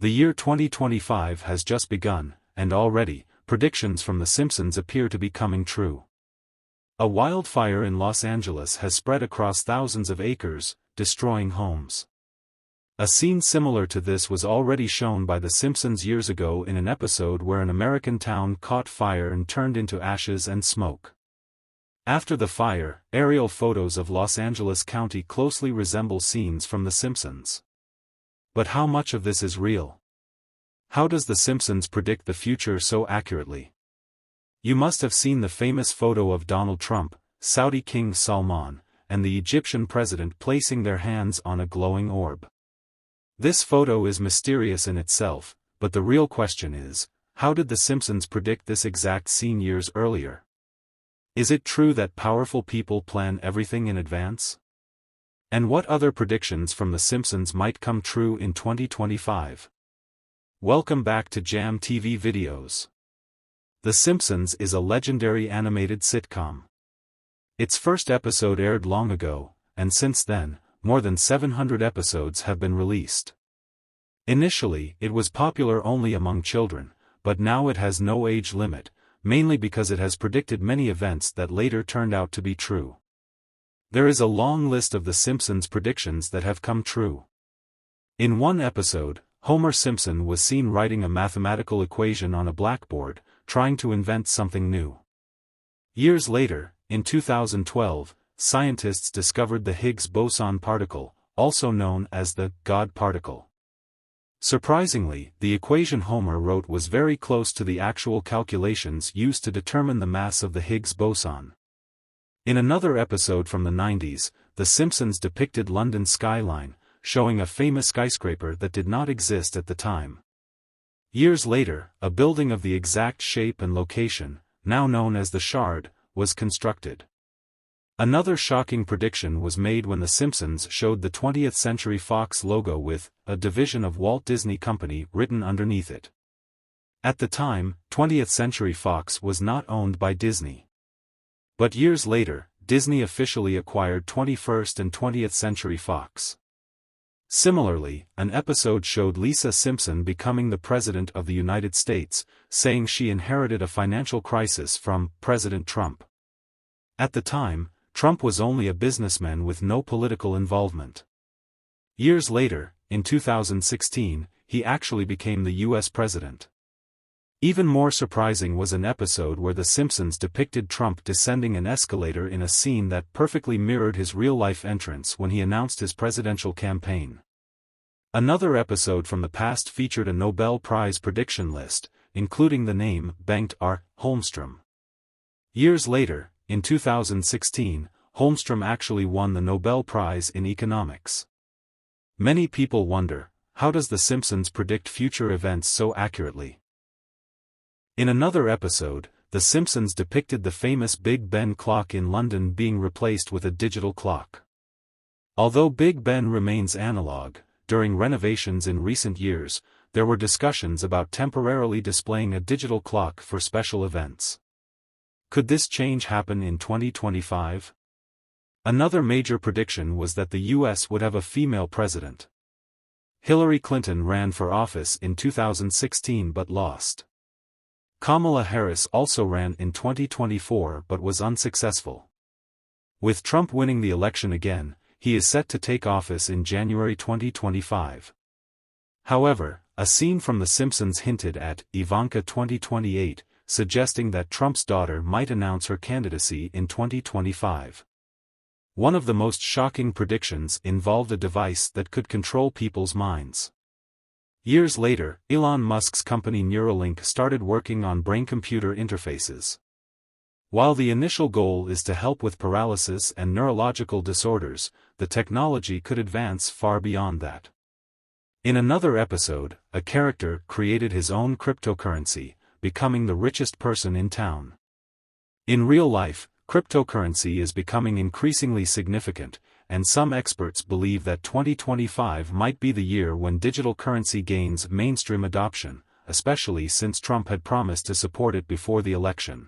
The year 2025 has just begun, and already, predictions from The Simpsons appear to be coming true. A wildfire in Los Angeles has spread across thousands of acres, destroying homes. A scene similar to this was already shown by The Simpsons years ago in an episode where an American town caught fire and turned into ashes and smoke. After the fire, aerial photos of Los Angeles County closely resemble scenes from The Simpsons. But how much of this is real? How does The Simpsons predict the future so accurately? You must have seen the famous photo of Donald Trump, Saudi King Salman, and the Egyptian president placing their hands on a glowing orb. This photo is mysterious in itself, but the real question is, how did The Simpsons predict this exact scene years earlier? Is it true that powerful people plan everything in advance? And what other predictions from The Simpsons might come true in 2025? Welcome back to Jam TV Videos. The Simpsons is a legendary animated sitcom. Its first episode aired long ago, and since then, more than 700 episodes have been released. Initially, it was popular only among children, but now it has no age limit, mainly because it has predicted many events that later turned out to be true. There is a long list of The Simpsons predictions that have come true. In one episode, Homer Simpson was seen writing a mathematical equation on a blackboard, trying to invent something new. Years later, in 2012, scientists discovered the Higgs boson particle, also known as the God particle. Surprisingly, the equation Homer wrote was very close to the actual calculations used to determine the mass of the Higgs boson. In another episode from the 90s, The Simpsons depicted London's skyline, showing a famous skyscraper that did not exist at the time. Years later, a building of the exact shape and location, now known as the Shard, was constructed. Another shocking prediction was made when The Simpsons showed the 20th Century Fox logo with a division of Walt Disney Company written underneath it. At the time, 20th Century Fox was not owned by Disney. But years later, Disney officially acquired 21st and 20th Century Fox. Similarly, an episode showed Lisa Simpson becoming the President of the United States, saying she inherited a financial crisis from President Trump. At the time, Trump was only a businessman with no political involvement. Years later, in 2016, he actually became the U.S. president. Even more surprising was an episode where The Simpsons depicted Trump descending an escalator in a scene that perfectly mirrored his real-life entrance when he announced his presidential campaign. Another episode from the past featured a Nobel Prize prediction list, including the name Bengt R. Holmstrom. Years later, in 2016, Holmstrom actually won the Nobel Prize in economics. Many people wonder, how does The Simpsons predict future events so accurately? In another episode, The Simpsons depicted the famous Big Ben clock in London being replaced with a digital clock. Although Big Ben remains analog, during renovations in recent years, there were discussions about temporarily displaying a digital clock for special events. Could this change happen in 2025? Another major prediction was that the US would have a female president. Hillary Clinton ran for office in 2016 but lost. Kamala Harris also ran in 2024 but was unsuccessful. With Trump winning the election again, he is set to take office in January 2025. However, a scene from The Simpsons hinted at Ivanka 2028, suggesting that Trump's daughter might announce her candidacy in 2025. One of the most shocking predictions involved a device that could control people's minds. Years later, Elon Musk's company Neuralink started working on brain-computer interfaces. While the initial goal is to help with paralysis and neurological disorders, the technology could advance far beyond that. In another episode, a character created his own cryptocurrency, becoming the richest person in town. In real life, cryptocurrency is becoming increasingly significant, and some experts believe that 2025 might be the year when digital currency gains mainstream adoption, especially since Trump had promised to support it before the election.